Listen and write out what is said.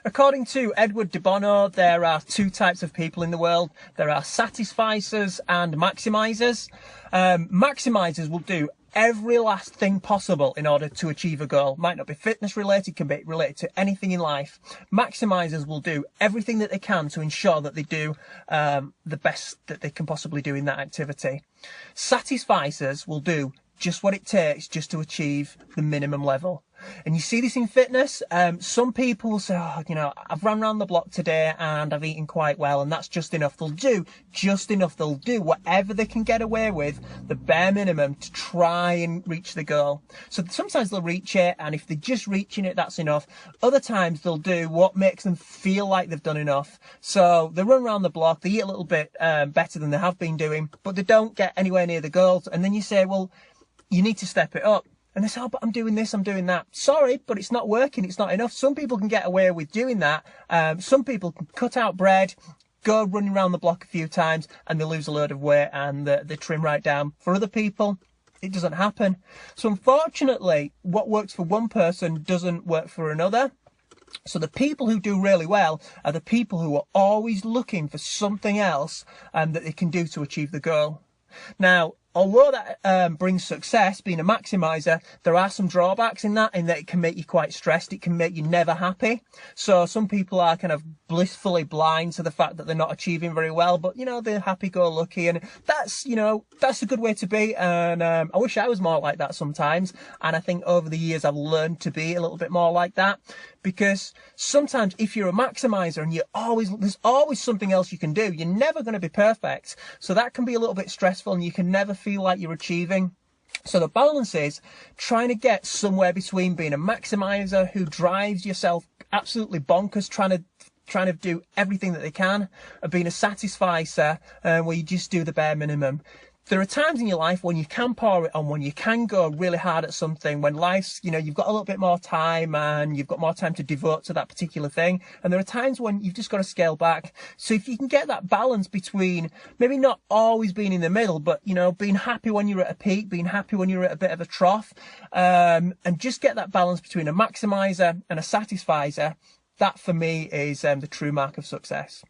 According to Edward de Bono, there are two types of people in the world. There are satisficers and maximisers. Maximisers will do every last thing possible in order to achieve a goal. Might not be fitness related, can be related to anything in life. Maximisers will do everything that they can to ensure that they do the best that they can possibly do in that activity. Satisficers will do just what it takes just to achieve the minimum level. And you see this in fitness. Some people will say, oh, you know, I've run around the block today and I've eaten quite well and that's just enough. They'll do just enough. They'll do whatever they can get away with, the bare minimum, to try and reach the goal. So sometimes they'll reach it, and if they're just reaching it, that's enough. Other times they'll do what makes them feel like they've done enough. So they run around the block, they eat a little bit better than they have been doing, but they don't get anywhere near the goals. And then you say, well, you need to step it up. And they say, oh, but I'm doing this, I'm doing that. Sorry, but it's not working, it's not enough. Some people can get away with doing that. Some people can cut out bread, go running around the block a few times, and they lose a load of weight and they trim right down. For other people, it doesn't happen. So unfortunately, what works for one person doesn't work for another. So the people who do really well are the people who are always looking for something else that they can do to achieve the goal. Now, although that brings success, being a maximizer, there are some drawbacks in that it can make you quite stressed. It can make you never happy. So some people are kind of blissfully blind to the fact that they're not achieving very well, but, you know, they're happy-go-lucky, and that's, you know, that's a good way to be. And I wish I was more like that sometimes. And I think over the years I've learned to be a little bit more like that, because sometimes if you're a maximizer and there's always something else you can do, you're never going to be perfect. So that can be a little bit stressful, and you can never feel like you're achieving. So the balance is trying to get somewhere between being a maximizer who drives yourself absolutely bonkers, trying to do everything that they can, and being a satisficer where you just do the bare minimum. There are times in your life when you can pour it on, when you can go really hard at something, when life's, you know, you've got a little bit more time and you've got more time to devote to that particular thing. And there are times when you've just got to scale back. So if you can get that balance between maybe not always being in the middle, but, you know, being happy when you're at a peak, being happy when you're at a bit of a trough, and just get that balance between a maximizer and a satisficer, that for me is the true mark of success.